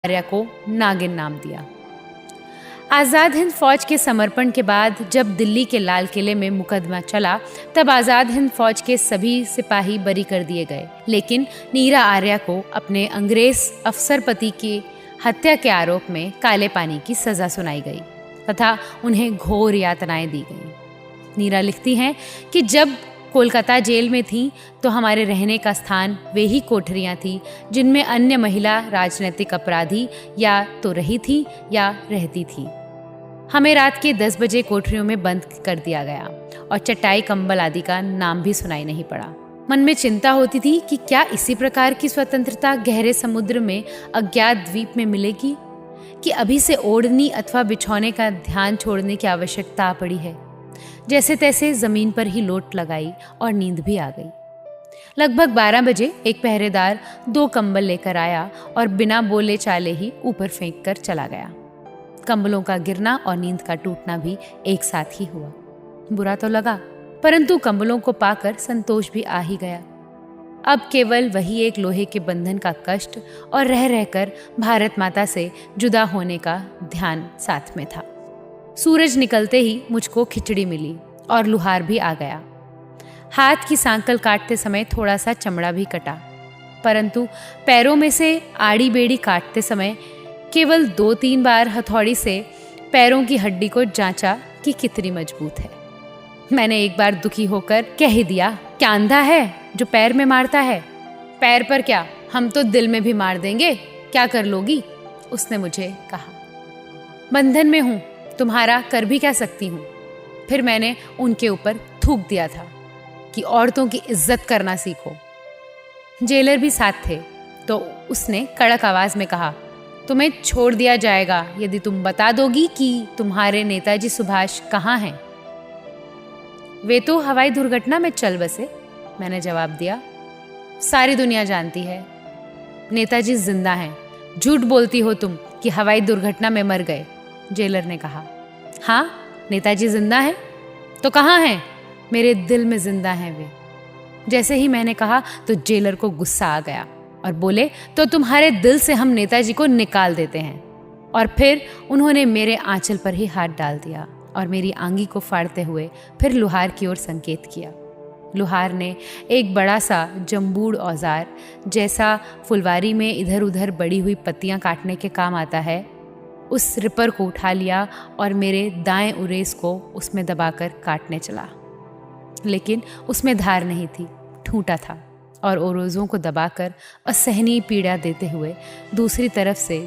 आर्या को नागिन नाम दिया। आज़ाद हिंद फौज के समर्पण के बाद जब दिल्ली के लाल किले में मुकदमा चला, तब आज़ाद हिंद फौज के सभी सिपाही बरी कर दिए गए, लेकिन नीरा आर्या को अपने अंग्रेज अफसर पति की हत्या के आरोप में काले पानी की सजा सुनाई गई तथा उन्हें घोर यातनाएं दी गईं। नीरा लिखती हैं कि जब कोलकाता जेल में थी तो हमारे रहने का स्थान वे ही कोठरियाँ थी जिनमें अन्य महिला राजनीतिक अपराधी या तो रही थी या रहती थी। हमें रात के 10 बजे कोठरियों में बंद कर दिया गया और चटाई कंबल आदि का नाम भी सुनाई नहीं पड़ा। मन में चिंता होती थी कि क्या इसी प्रकार की स्वतंत्रता गहरे समुद्र में अज्ञात द्वीप में मिलेगी, कि अभी से ओढ़नी अथवा बिछौने का ध्यान छोड़ने की आवश्यकता आ पड़ी है। जैसे तैसे जमीन पर ही लोट लगाई और नींद भी आ गई। लगभग 12 बजे एक पहरेदार 2 कंबल लेकर आया और बिना बोले चाले ही ऊपर फेंक कर चला गया। कंबलों का गिरना और नींद का टूटना भी एक साथ ही हुआ। बुरा तो लगा, परंतु कंबलों को पाकर संतोष भी आ ही गया। अब केवल वही एक लोहे के बंधन का कष्ट और रह रहकर भारत माता से जुदा होने का ध्यान साथ में था। सूरज निकलते ही मुझको खिचड़ी मिली और लुहार भी आ गया। हाथ की सांकल काटते समय थोड़ा सा चमड़ा भी कटा, परंतु पैरों में से आड़ी बेड़ी काटते समय केवल 2-3 बार हथौड़ी से पैरों की हड्डी को जांचा कि कितनी मजबूत है। मैंने एक बार दुखी होकर कह ही दिया, क्या अंधा है जो पैर में मारता है? पैर पर क्या, हम तो दिल में भी मार देंगे, क्या कर लोगी? उसने मुझे कहा। बंधन में हूं, तुम्हारा कर भी क्या सकती हूँ। फिर मैंने उनके ऊपर थूक दिया था कि औरतों की इज्जत करना सीखो। जेलर भी साथ थे तो उसने कड़क आवाज में कहा, तुम्हें छोड़ दिया जाएगा यदि तुम बता दोगी कि तुम्हारे नेताजी सुभाष कहाँ हैं। वे तो हवाई दुर्घटना में चल बसे, मैंने जवाब दिया। सारी दुनिया जानती है नेताजी जिंदा हैं। झूठ बोलती हो तुम कि हवाई दुर्घटना में मर गए, जेलर ने कहा। हाँ, नेताजी जिंदा हैं। तो कहाँ हैं? मेरे दिल में जिंदा हैं वे। जैसे ही मैंने कहा तो जेलर को गुस्सा आ गया और बोले, तो तुम्हारे दिल से हम नेताजी को निकाल देते हैं। और फिर उन्होंने मेरे आंचल पर ही हाथ डाल दिया और मेरी आंगी को फाड़ते हुए फिर लुहार की ओर संकेत किया। लुहार ने एक बड़ा सा जंबूड़ औजार, जैसा फुलवारी में इधर उधर बड़ी हुई पत्तियां काटने के काम आता है, उस रिपर को उठा लिया और मेरे दाएं उरेस को उसमें दबाकर काटने चला। लेकिन उसमें धार नहीं थी, ठूंठा था और ओरोजों को दबाकर असहनीय पीड़ा देते हुए दूसरी तरफ से